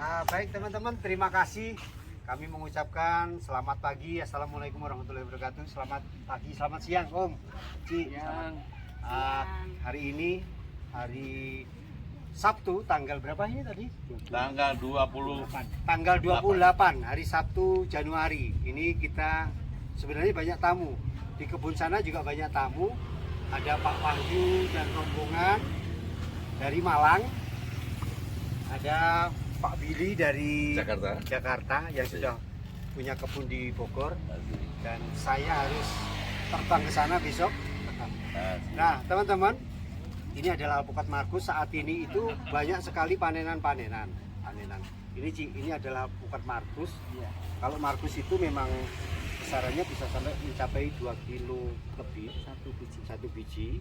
Baik teman-teman, terima kasih. Kami mengucapkan selamat pagi, assalamualaikum warahmatullahi wabarakatuh. Selamat pagi, selamat siang Om, Ci. Hari ini hari Sabtu, tanggal berapa ini tadi? Tanggal 28. Tanggal 28, hari Sabtu Januari. Ini kita sebenarnya banyak tamu. Di kebun sana juga banyak tamu. Ada Pak Wahyu dan rombongan dari Malang. Ada Pak Billy dari Jakarta yang sudah punya kebun di Bogor. Dan saya harus terbang ke sana besok. Nah, teman-teman, ini adalah alpukat Markus. Saat ini itu banyak sekali panenan. Ini Ci, ini adalah alpukat Markus. Kalau Markus itu memang besarannya bisa sampai mencapai 2 kilo lebih satu biji.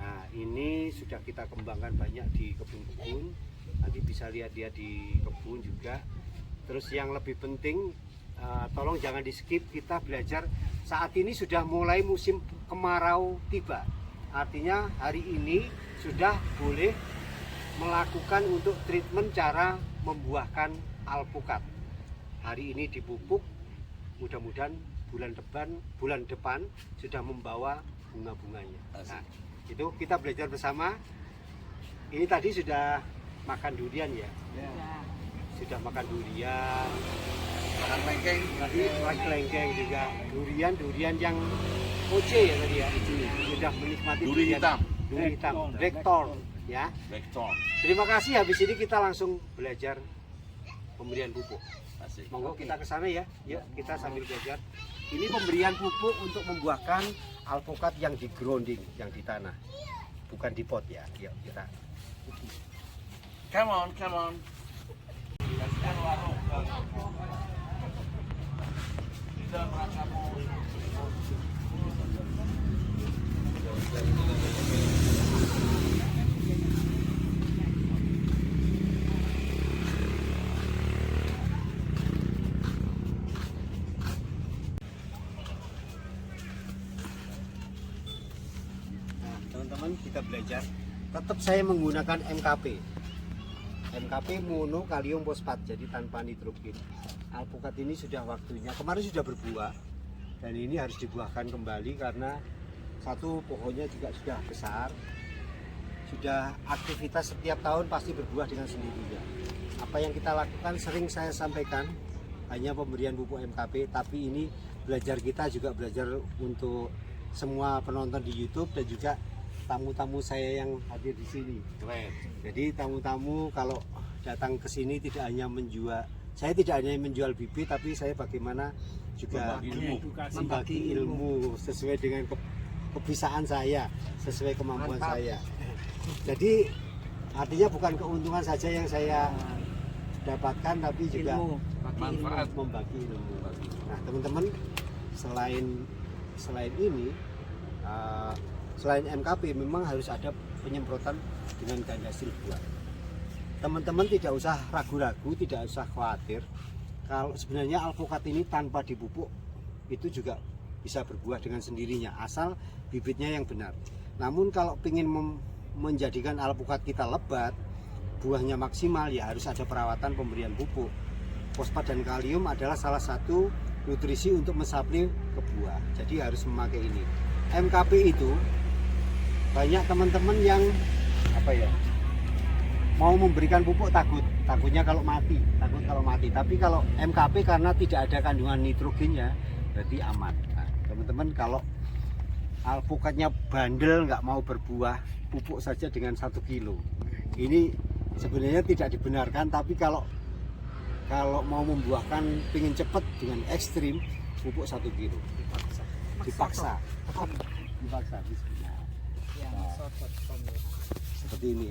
Nah, ini sudah kita kembangkan banyak di kebun-kebun. Nanti bisa lihat-lihat di kebun juga. Terus yang lebih penting, tolong jangan di skip, kita belajar. Saat ini sudah mulai musim kemarau tiba. Artinya hari ini sudah boleh melakukan untuk treatment cara membuahkan alpukat. Hari ini dipupuk, mudah-mudahan bulan depan sudah membawa bunga-bunganya. Nah, itu kita belajar bersama. Ini tadi sudah makan durian ya? Sudah makan durian, makan lengkeng, tadi lengkeng juga. Durian yang oce ya tadi ya. Sudah menikmati Duri hitam. Duri hitam, Blackthorn ya. Blackthorn. Terima kasih. Habis ini kita langsung belajar pemberian pupuk. Asik. Monggo kita ke sana ya. Yuk kita sambil belajar. Ini pemberian pupuk untuk membuahkan alpukat yang di grounding, yang di tanah, bukan di pot ya. Yuk kita. Come on. Nah, teman-teman, kita belajar. Tetap saya menggunakan MKP mono kalium fosfat, jadi tanpa nitrogen. Alpukat ini sudah waktunya, kemarin sudah berbuah dan ini harus dibuahkan kembali karena satu, pohonnya juga sudah besar, sudah aktivitas setiap tahun pasti berbuah dengan sendirinya. Apa yang kita lakukan sering saya sampaikan, hanya pemberian pupuk MKP, tapi ini belajar, kita juga belajar untuk semua penonton di YouTube dan juga tamu-tamu saya yang hadir di sini. Keren. Jadi tamu-tamu kalau datang ke sini tidak hanya menjual, saya tidak hanya menjual bibit, tapi saya bagaimana juga membagi ilmu sesuai dengan kebisaan saya, sesuai kemampuan saya. Jadi artinya bukan keuntungan saja yang saya dapatkan, tapi juga Manfaat. membagi ilmu. Nah, teman-teman, selain ini, selain MKP memang harus ada penyemprotan dengan ganda silbuat. Teman-teman tidak usah ragu-ragu, tidak usah khawatir. Kalau sebenarnya alpukat ini tanpa dipupuk itu juga bisa berbuah dengan sendirinya, asal bibitnya yang benar. Namun kalau ingin menjadikan alpukat kita lebat, buahnya maksimal, ya harus ada perawatan pemberian pupuk. Fosfat dan kalium adalah salah satu nutrisi untuk mensuplai ke buah. Jadi harus memakai ini. MKP itu banyak teman-teman yang mau memberikan pupuk takutnya kalau mati, tapi kalau MKP karena tidak ada kandungan nitrogennya berarti aman. Nah, teman-teman, kalau alpukatnya bandel nggak mau berbuah, pupuk saja dengan 1 kilo. Ini sebenarnya tidak dibenarkan, tapi kalau mau membuahkan pingin cepat dengan ekstrim, pupuk 1 kilo dipaksa. Seperti ini.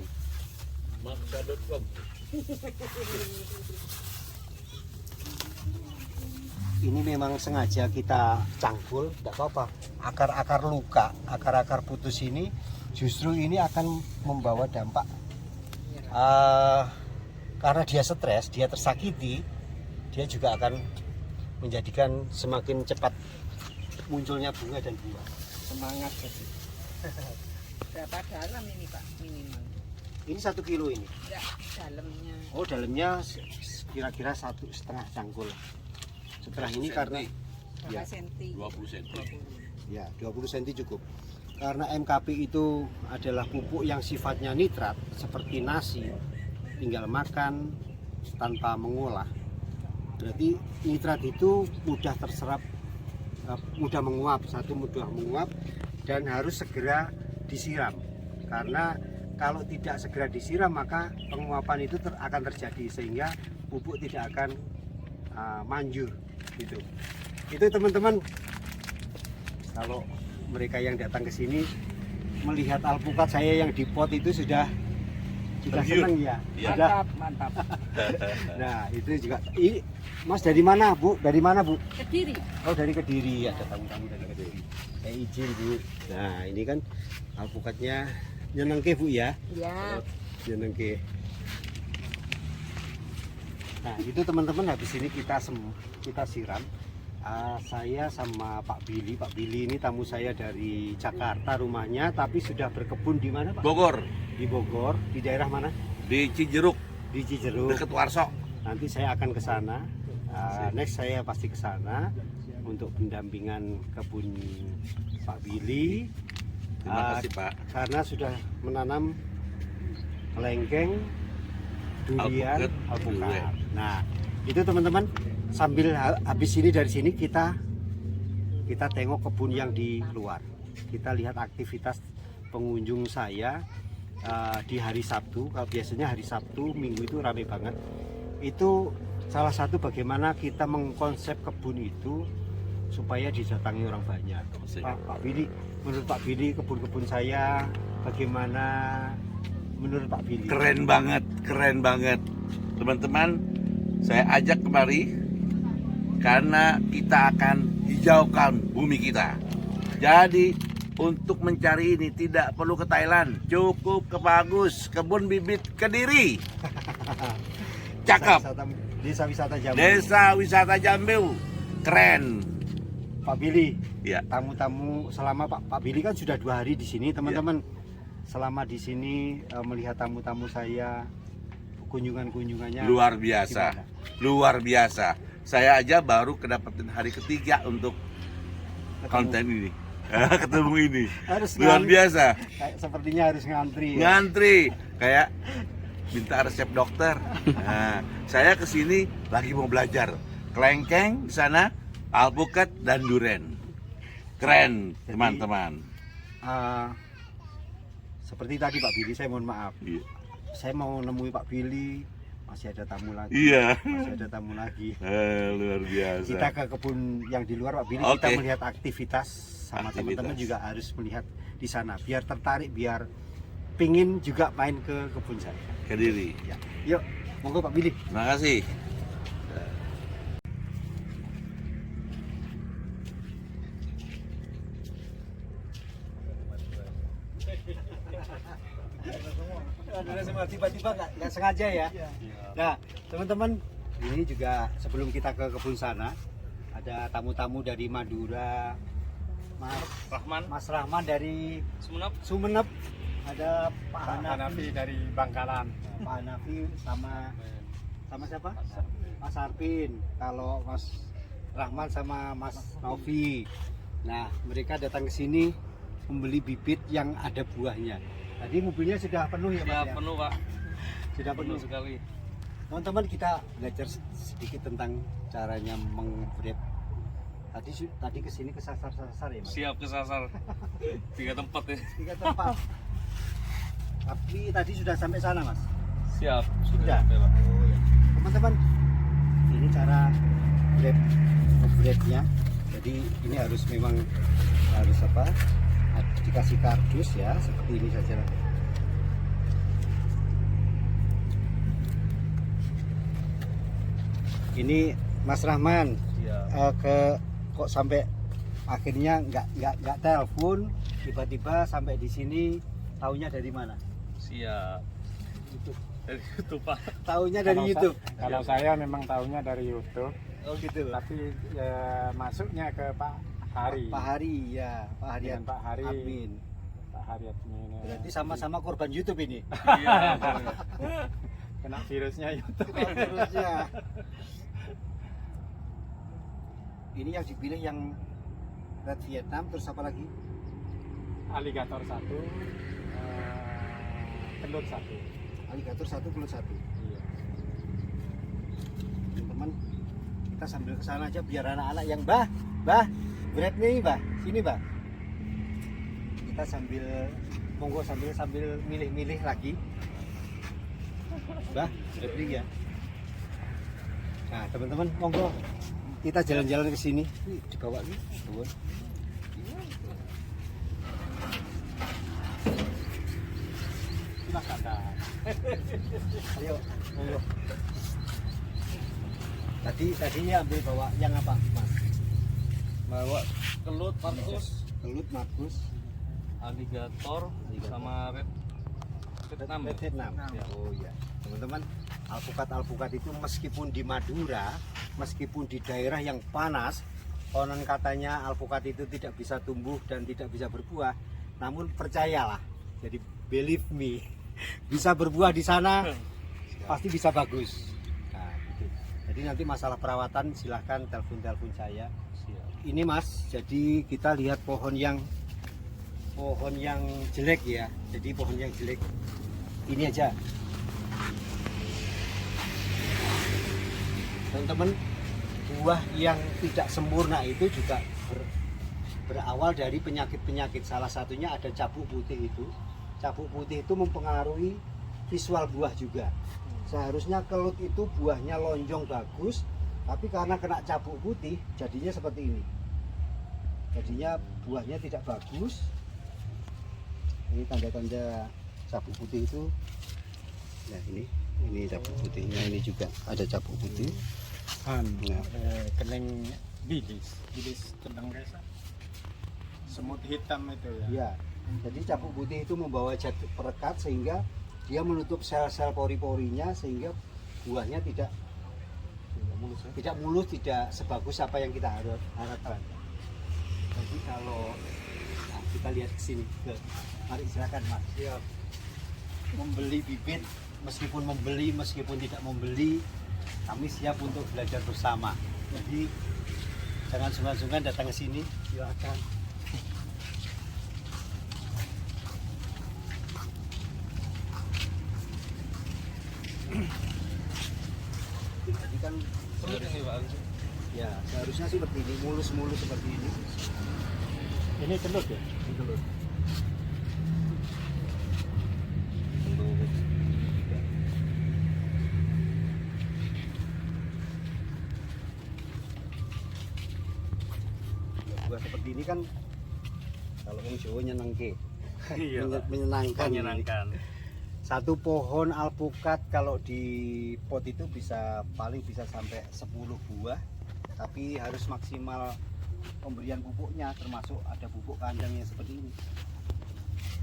Ini memang sengaja kita cangkul, tidak apa-apa. Akar-akar luka, akar-akar putus ini justru ini akan membawa dampak karena dia stres, dia tersakiti, dia juga akan menjadikan semakin cepat munculnya bunga dan buah. Semangat jadi. Berapa dalam ini Pak minimal? Ini 1 kilo ini. Enggak, dalamnya. Oh, dalamnya kira-kira 1,5 cangkul. Setelah ini karena berapa ya, senti? 20 cm. ya 20 cm cukup. Karena MKP itu adalah pupuk yang sifatnya nitrat seperti nasi, tinggal makan tanpa mengolah. Berarti nitrat itu mudah terserap, mudah menguap, mudah menguap dan harus segera disiram. Karena kalau tidak segera disiram maka penguapan itu akan terjadi sehingga pupuk tidak akan manjur gitu. Itu teman-teman, kalau mereka yang datang ke sini melihat alpukat saya yang di pot itu sudah Tergiur. senang ya. Iya. Sudah. Mantap. Nah, itu juga. Ini Mas dari mana, Bu? Dari mana, Bu? Kediri. Oh, dari Kediri. Ada tamu-tamu dari Kediri. Saya izin, Bu. Nah, ini kan alpukatnya nyenengke, Bu ya. Ya. Nyenengke. Nah, itu teman-teman, habis ini kita siram. Saya sama Pak Billy. Pak Billy ini tamu saya dari Jakarta rumahnya, tapi sudah berkebun di mana, Pak? Bogor, Di Bogor. Di daerah mana? di Cijeruk, Di Cijeruk. dekat Warso. Nanti saya akan ke sana. Next saya pasti ke sana untuk pendampingan kebun Pak Billy. Terima kasih Pak. Karena sudah menanam kelengkeng, durian, Alpukat, alpukat. durian. Nah, itu teman-teman, sambil habis ini dari sini kita tengok kebun yang di luar. Kita lihat aktivitas pengunjung saya di hari Sabtu. Kalau biasanya hari Sabtu, Minggu itu ramai banget. Itu salah satu bagaimana kita mengkonsep kebun itu supaya didatangi orang banyak. Pak Billy, menurut Pak Billy kebun-kebun saya bagaimana menurut Pak Billy? Keren banget. Teman-teman, saya ajak kemari karena kita akan hijaukan bumi kita. Jadi untuk mencari ini tidak perlu ke Thailand, cukup ke Bagus, kebun bibit Kediri. Cakep. Desa wisata Jambu. Desa wisata Jambu, keren. Pak Billy, Ya, tamu-tamu selama Pak Billy kan sudah 2 hari di sini, teman-teman. Selama di sini melihat tamu-tamu saya, kunjungannya luar biasa, gimana? luar biasa. Saya aja baru kedapetin hari ketiga untuk konten ini, ketemu ini, Harus luar biasa. Sepertinya harus ngantri. Ya? Ngantri kayak minta resep dokter. Nah, saya kesini lagi mau belajar kelengkeng di sana, alpukat dan duren. Keren, Jadi, teman-teman. Seperti tadi Pak Billy, saya mohon maaf. Iya. Saya mau nemui Pak Billy, masih ada tamu lagi. Iya. Masih ada tamu lagi. Luar biasa. Kita ke kebun yang di luar Pak Billy, Oke. kita melihat aktivitas sama Aktivitas. teman-teman juga harus melihat di sana biar tertarik, biar pingin juga main ke kebun saya. Kediri. Ya. Yuk, monggo Pak Billy. Terima kasih. Semua tiba-tiba nggak sengaja ya. Nah, teman-teman, ini juga sebelum kita ke kebun sana ada tamu-tamu dari Madura. Mas Rahman dari Sumenep. Ada Pak Hanafi dari Bangkalan. Pak Hanafi sama siapa? Mas Arpin. Kalau Mas Rahman sama Mas Novi. Nah, mereka datang ke sini membeli bibit yang ada buahnya. Tadi mobilnya sudah penuh ya, Pak? Ya, Ya? penuh Pak, Sudah penuh. sekali. Teman-teman, kita belajar sedikit tentang caranya mengbreed. Tadi kesini kesasar-sasar ya, Mas? Siap kesasar. 3 tempat ya. 3 tempat. Tapi tadi sudah sampai sana, Mas? Siap, Sudah. sampai, Pak. Oh ya. Teman-teman, ini cara breadnya. Jadi ini harus apa? Dikasih kardus ya, seperti ini saja. Ini Mas Rahman. Siap. Kok sampai akhirnya nggak telepon, tiba-tiba sampai di sini, taunya dari mana? Siap. YouTube. Dari YouTube Pak. Taunya dari YouTube. Kalau saya memang tahunya dari YouTube, Oh gitu. tapi ya, masuknya ke Pak Hari. Pak Hari ya, Pak Hari. Dengan Pak Hari. Admin. Pak Hari admin. Berarti sama-sama korban YouTube ini. Iya. Kena virusnya YouTube. Terusnya. Ini yang dipilih yang Red Vietnam, terus apa lagi? Aligator 1, kelut 1. Aligator 1, kelut 1. Iya. Teman-teman, kita sambil ke sana aja biar anak-anak yang Bah, grab nih, Bah. Sini, Bah. Kita sambil monggo sambil milih-milih lagi. Bah, grab nih ya. Nah, teman-teman, monggo kita jalan-jalan ke sini. Wih, dibawa nih, tuh. Silakan. Ayo, monggo. Tadinya ambil bawa yang apa, Mas? Bawa kelut, parkus, Kelut, Markus, aligator, sama red Vietnam. Red Vietnam. Ya. Oh iya, teman-teman, alpukat itu meskipun di Madura, meskipun di daerah yang panas, konon katanya alpukat itu tidak bisa tumbuh dan tidak bisa berbuah. Namun percayalah, jadi believe me, bisa berbuah di sana, pasti bisa bagus. Nah, gitu. Jadi nanti masalah perawatan silahkan telepon saya. Ini Mas, jadi kita lihat pohon yang jelek ya. Jadi pohon yang jelek ini aja. Teman-teman, buah yang tidak sempurna itu juga berawal dari penyakit-penyakit. Salah satunya ada cabuk putih itu. Cabuk putih itu mempengaruhi visual buah juga. Seharusnya kelut itu buahnya lonjong bagus, tapi karena kena cabuk putih jadinya seperti ini. Jadinya buahnya tidak bagus. Ini tanda-tanda cabuk putih itu. Nah, ini cabuk putihnya, ini juga ada cabuk putih. Nah, Kening bilis kendang desa. Semut hitam itu ya. ya. Jadi cabuk putih itu membawa zat perekat sehingga dia menutup sel-sel pori-porinya sehingga buahnya tidak mulus, tidak sebagus apa yang kita harapkan. Jadi kalau kita lihat ke sini, mari silakan Mas. Siap. Membeli bibit, meskipun membeli, meskipun tidak membeli, kami siap untuk belajar bersama. Jadi jangan sungkan-sungkan datang ke sini. Silakan. Jadi kan ya seharusnya seperti ini, mulus-mulus seperti ini. Ini kelut ya? Ini kelut. Buah seperti ini kan kalau orang Jawa nyenengke. Iya, Pak. Menyenangkan. Menyenangkan. Satu pohon alpukat kalau di pot itu paling bisa sampai 10 buah, tapi harus maksimal pemberian pupuknya, termasuk ada pupuk kandang yang seperti ini.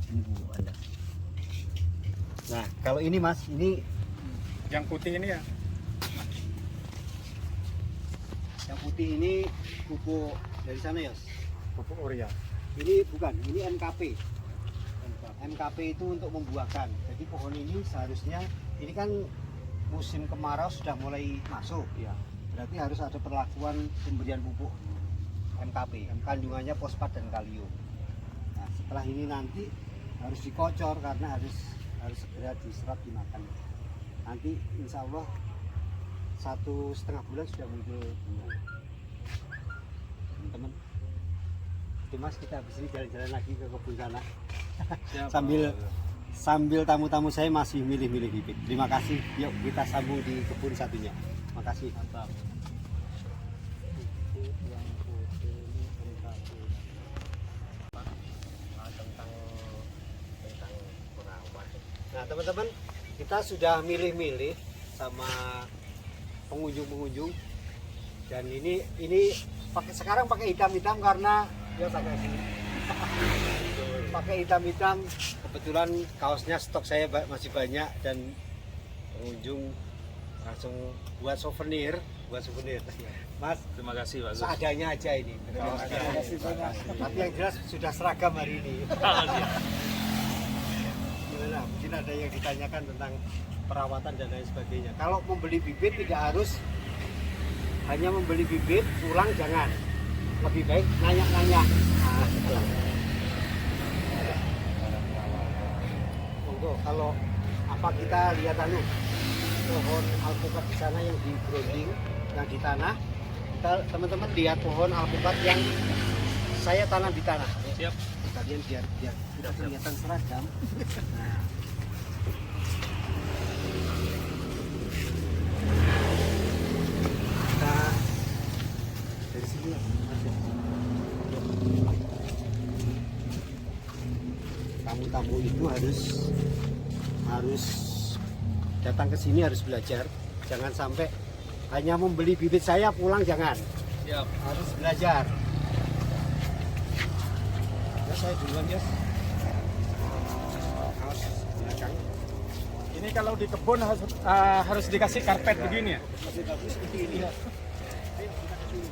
Ini pupuk kandang. Nah, kalau ini Mas, ini Yang putih ini ya? yang putih ini pupuk dari sana ya? Pupuk urea. Ini bukan, ini MKP. MKP itu untuk membuahkan. Jadi pohon ini seharusnya, ini kan musim kemarau sudah mulai masuk. Iya. Berarti harus ada perlakuan pemberian pupuk MKP. Kandungannya fosfat dan kalium. Nah, setelah ini nanti harus dikocor karena harus segera diserap dimakan. Nanti insya Allah 1,5 bulan sudah muncul bunga. Teman-teman, itu Mas, kita habis ini jalan-jalan lagi ke kebun sana. Siap, sambil tamu-tamu saya masih milih-milih bibit. Terima kasih. Yuk kita sambung di kebun satunya. Makasih. Mantap. Nah, teman-teman, kita sudah milih-milih sama pengunjung-pengunjung. Dan ini sekarang pakai hitam-hitam karena ya pakai sini. Pakai hitam-hitam, kebetulan kaosnya stok saya masih banyak dan pengunjung langsung buat souvenir. Mas, Terima kasih, Pak Gus. seadanya aja ini. Terima kasih. Tapi yang jelas sudah seragam hari ini. Gimana? Mungkin ada yang ditanyakan tentang perawatan dan lain sebagainya. Kalau membeli bibit tidak harus hanya membeli bibit, pulang jangan. Lebih baik nanya-nanya. Nah, betul. Monggo, kalau apa kita lihat pohon alpukat di sana yang di grounding, yang di tanah. Kita teman-teman lihat pohon alpukat yang saya tanam di tanah. Siap. Kalian biar tidak kelihatan seragam. Nah. Kita dari sini ya. Tamu-tamu itu harus datang ke sini, harus belajar. Jangan sampai hanya membeli bibit saya pulang, jangan. Siap. Harus belajar. Ya, saya duluan ya. Harus belakang. Ini kalau di kebun harus dikasih karpet begini ya. Masih bagus seperti ini. Ayo, kita ke sini.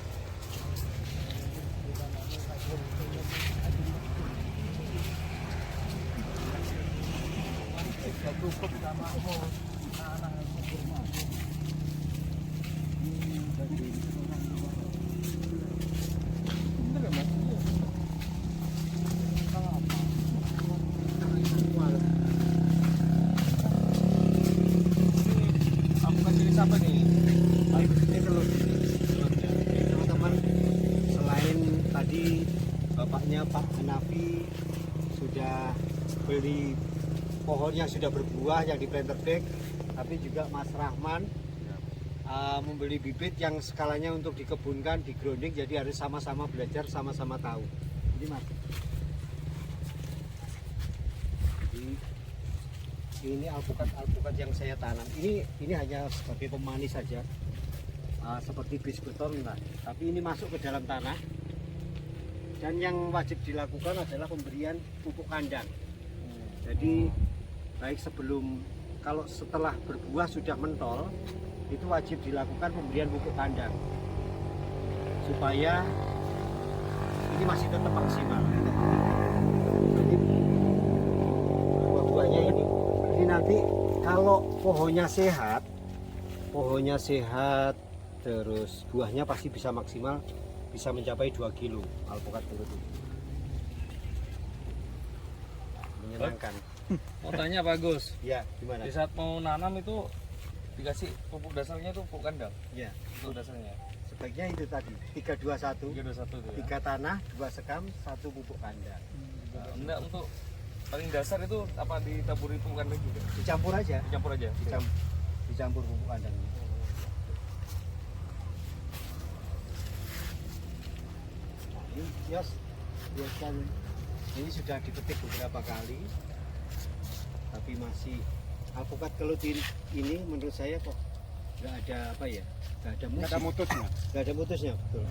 Alpukat jenis apa nih? Ini telur. Teman-teman, selain tadi bapaknya Pak Hanafi sudah beli pohon yang sudah berbuah yang di planter bag, tapi juga Mas Rahman membeli bibit yang skalanya untuk dikebunkan, di grounding, jadi harus sama-sama belajar, sama-sama tahu. Ini Mas. Jadi, ini alpukat yang saya tanam. Ini hanya sebagai pemanis saja, seperti bis beton lah. Tapi ini masuk ke dalam tanah. Dan yang wajib dilakukan adalah pemberian pupuk kandang. Jadi baik kalau setelah berbuah sudah mentol, itu wajib dilakukan pemberian pupuk kandang supaya ini masih tetap maksimal. Jadi buah-buahnya ini. Jadi nanti kalau pohonnya sehat, terus buahnya pasti bisa maksimal, bisa mencapai 2 kilo alpukat turut itu. Menyenangkan. Mau tanya Pak Gus, Ya, gimana? di saat mau nanam itu dikasih pupuk dasarnya itu pupuk kandang, Ya, pupuk dasarnya. sebaiknya itu tadi 321, 321 itu ya. 3 tanah, 2 sekam, 1 pupuk kandang. Nah, enggak, untuk paling dasar itu apa ditaburi pupuk kandang juga? Dicampur aja, Dicampur aja. dicampur pupuk kandang. Nah, ini Yos, biarkan ini sudah dipetik beberapa kali, tapi masih alpukat kelut ini menurut saya kok nggak ada apa ya, nggak ada Nggak ada mutusnya. nggak ada mutusnya, betul.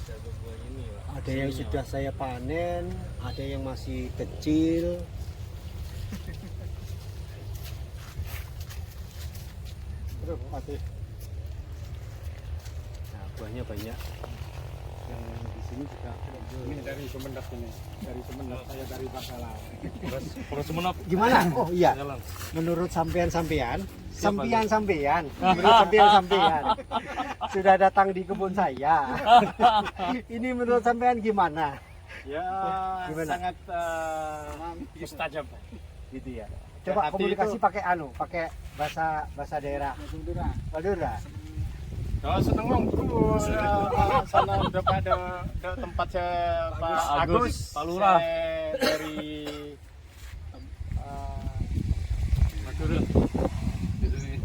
Jago buah ini, Pak. Ada yang sudah saya panen, ada yang masih kecil. Terus Fatih, Nah, buahnya banyak. Yang di sini juga. ini dari Sumenep ini. Dari Sumenep, saya dari Bakalau. Terus Sumenep. Gimana? Oh iya. Jalan. Menurut sampean, Siapa menurut sampean sudah datang di kebun saya. Ini menurut sampean gimana? Ya, Gimana? sangat mustajab. Gitu ya. Coba Hati komunikasi itu- pakai bahasa daerah. Madura. Oh, seneng ngobrol sana udah pada tempat saya Pak Agus, Pak Lurah. saya dari Madura. Gitu nih.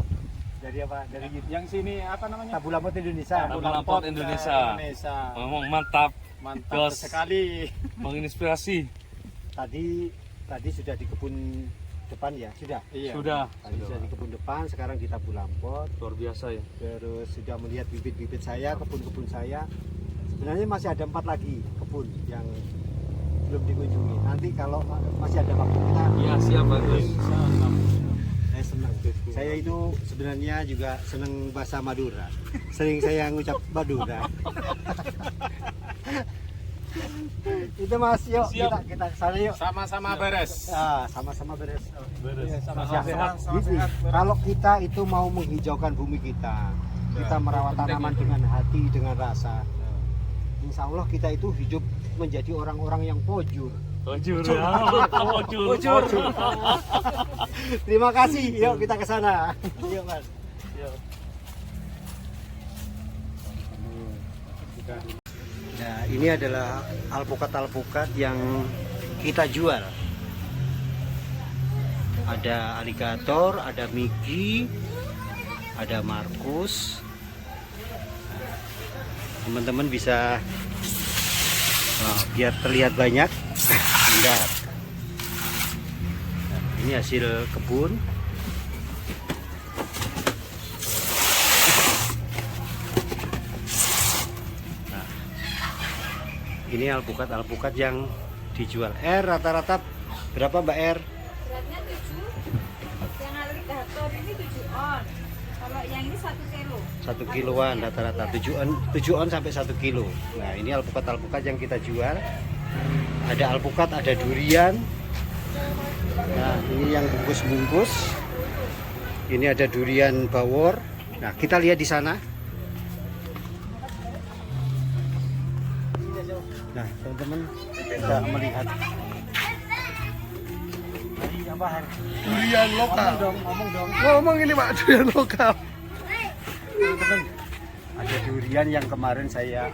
Dari apa? Dari yang sini apa namanya? Tabu Lampot Indonesia. Tabu Lampot Indonesia. Ngomong mantap, Mantap Jos. sekali. menginspirasi. Tadi sudah di kebun depan ya, sudah. Iya. Sudah. Tadi sudah di kebun depan, sekarang di Tabu Lampot. Luar biasa ya. Terus sudah melihat bibit-bibit saya, kebun-kebun saya. Sebenarnya masih ada 4 lagi kebun yang belum dikunjungi. Nanti kalau masih ada waktu kita, Iya, siap Pak Gus. saya senang. Saya itu sebenarnya juga senang bahasa Madura. Sering saya ngucap Madura. Itu Mas, yuk Siap. kita ke sana yuk. Sama-sama beres. Ah, sama-sama beres. Sama-sama sehat. Gini, kalau kita itu mau menghijaukan bumi kita, kita merawat tanaman dengan hati, dengan rasa. Insya Allah kita itu hidup menjadi orang-orang yang pojur. Pojur. Terima kasih, yuk kita ke sana. Yuk Mas. Nah, ini adalah alpukat yang kita jual. Ada aligator, ada Mickey, ada Markus. Teman-teman bisa biar terlihat banyak. Bentar. Ini hasil kebun. Nah, ini alpukat yang dijual. Rata-rata berapa Mbak R? Beratnya 7. Yang aligator ini 7 on. Kalau yang ini 1 kilo. 1 kiloan rata-rata 7 on sampai 1 kilo. Nah, ini alpukat yang kita jual. Ada alpukat, ada durian. Nah, ini yang bungkus-bungkus. Ini ada durian bawor. Nah, kita lihat di sana. Nah, teman-teman bisa melihat. Durian lokal. Ngomong dong. Ngomong ini Pak, durian lokal. Teman-teman, ada durian yang kemarin saya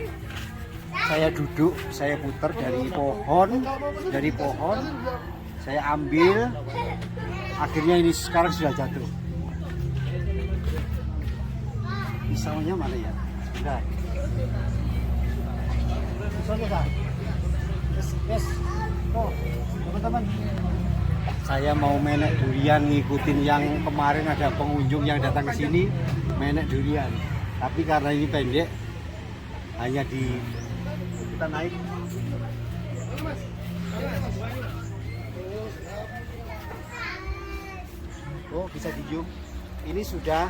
duduk, saya putar dari pohon, saya ambil, akhirnya ini sekarang sudah jatuh. Pisaunya mana ya? Sebentar. Pisaunya Kak? Yes. Oh, teman-teman, saya mau menek durian, ngikutin yang kemarin ada pengunjung yang datang ke sini menek durian. Tapi karena ini pendek, hanya kita naik. Oh, bisa dijum. Ini sudah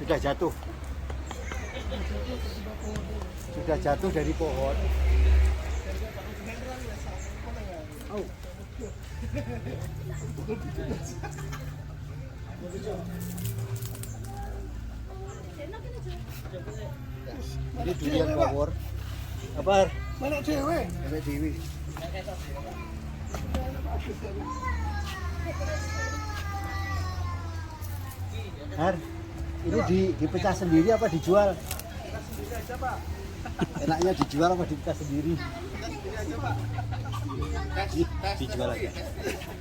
jatuh. Sudah jatuh dari pohon. Oh. Ini durian bawor. Kabar? Mana cewek? Ada Dewi. Har, ini dipecah sendiri apa dijual? Enaknya dijual apa dipecah sendiri? Dijual aja.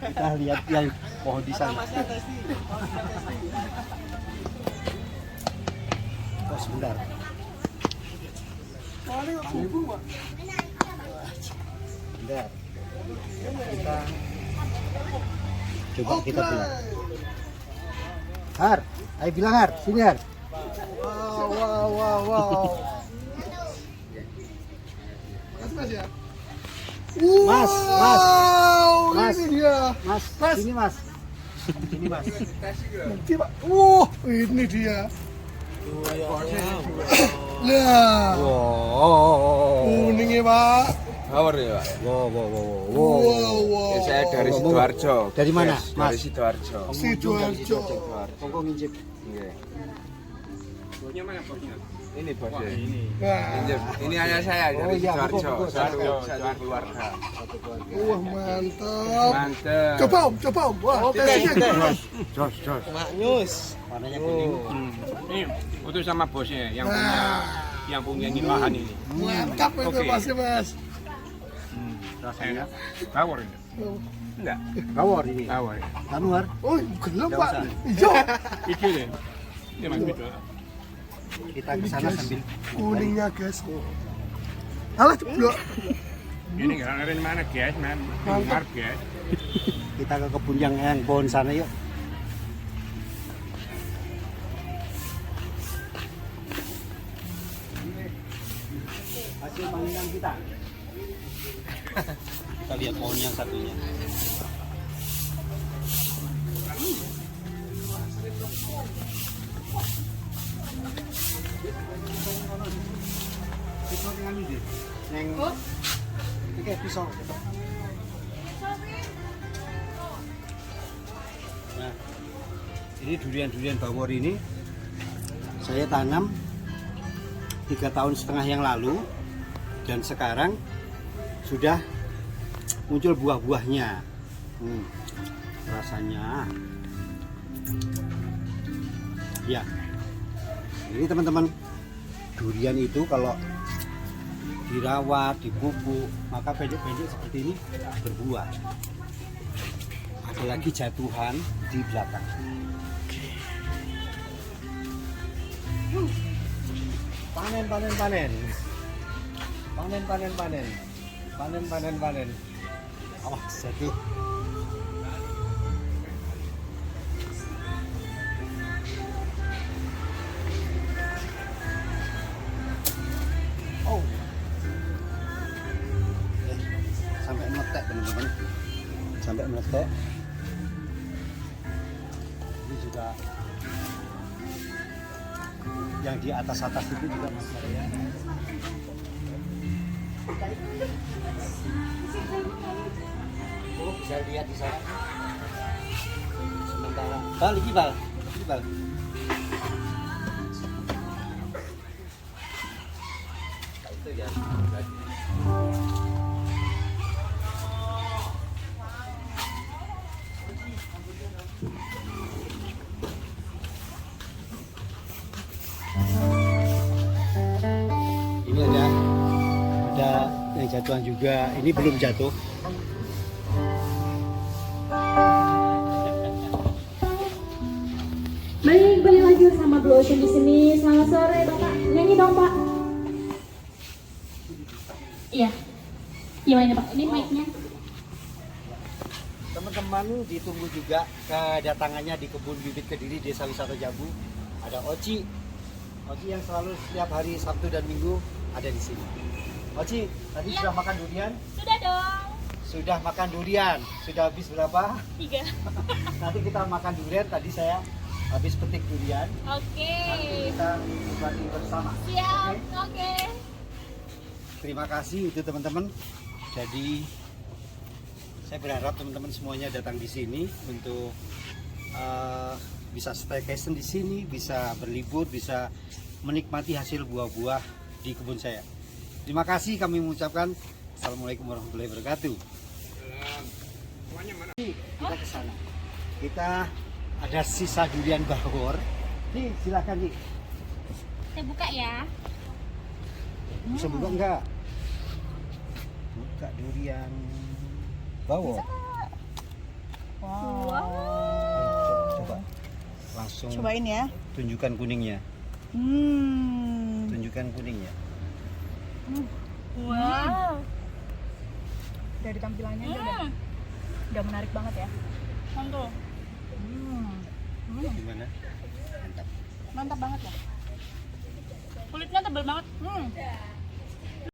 Kita lihat yang pohon di sana. Oh, sebentar. Bentar. Kita bilang. Har, ayo bilang Har, sini Har. Wow. Mas. Ini dia. Mas, sini Mas. Sini Mas. Nanti Pak. Ini dia. Nah, kuning ya Pak. Power ya, Pak. Wow. Saya dari Sidoarjo. Dari mana, Yes, Mas? Dari Sidoarjo. Sidoarjo. Kongko nginjek. Iya. Bosnya mana bosnya? Ini bosnya. Nah, Ini ayah saya Oh, dari iya, Sidoarjo. buku. Satu keluarga. mantap. Mantap. Coba Om. Wah, tesnya. Jos. Warnanya kuning. Ini foto sama bosnya yang punya ini lahan ini. Mantap itu Oke. pasti Mas. Rasanya Tawar ini. Enggak, bawor ini. tawar. Anu Har. Oh, gelap Nggak Pak. usah. Hijau. Itu deh. Ini mas itu. Kita ke sana sambil Kuningnya guys. Alah jeblok. Ini nggak ada di mana guys, Dengar guys. kita ke kebun yang pohon sana yuk. Hasil panggilan kita. Kita lihat pohon yang satunya. Neng Oke, pisau. Nah, ini durian bawor ini saya tanam 3,5 tahun yang lalu, dan sekarang sudah muncul buah-buahnya. Rasanya ya, ini teman-teman, durian itu kalau dirawat, dipupuk, maka pendek-pendek seperti ini berbuah. Ada lagi jatuhan di belakang. Panen. Awas jatuh. Oh. Sampai meletek teman-teman. Sampai meletek. Ini juga yang di atas-atas itu juga masih ada. Oh, bisa lihat di sana. Sementara balik Bal. Itu ya. Ini ada yang jatuhan juga. Ini belum jatuh. Balik lagi sama Blue Ocean di sini. Selamat sore, Bapak. Nyanyi dong, Pak. Iya. Gimana, Pak? Ini mic-nya. Teman-teman, ditunggu juga kedatangannya di Kebun Bibit Kediri, Desa Wisata Jambu. Ada Oci yang selalu setiap hari Sabtu dan Minggu ada di sini. Oci, tadi sudah makan durian? Sudah dong. Sudah makan durian. Sudah habis berapa? 3. Nanti kita makan durian. Tadi saya habis petik durian. Oke. Nanti kita nikmati bersama. Siap. Oke. Terima kasih itu teman-teman. Jadi saya berharap teman-teman semuanya datang di sini untuk bisa staycation di sini, bisa berlibur, bisa menikmati hasil buah-buah di kebun saya. Terima kasih kami mengucapkan Assalamualaikum warahmatullahi wabarakatuh. Kita ke sana. Kita ada sisa durian bawor. Nih, silakan nih. Saya buka ya. Bisa buka enggak? Buka durian bawor. Coba. Langsung Cobain ya. tunjukkan kuningnya. Tunjukkan kuningnya. Wow. Dari tampilannya aja udah menarik banget ya. Mantap. Gimana? Mantap. Mantap banget ya. Kulitnya tebal banget.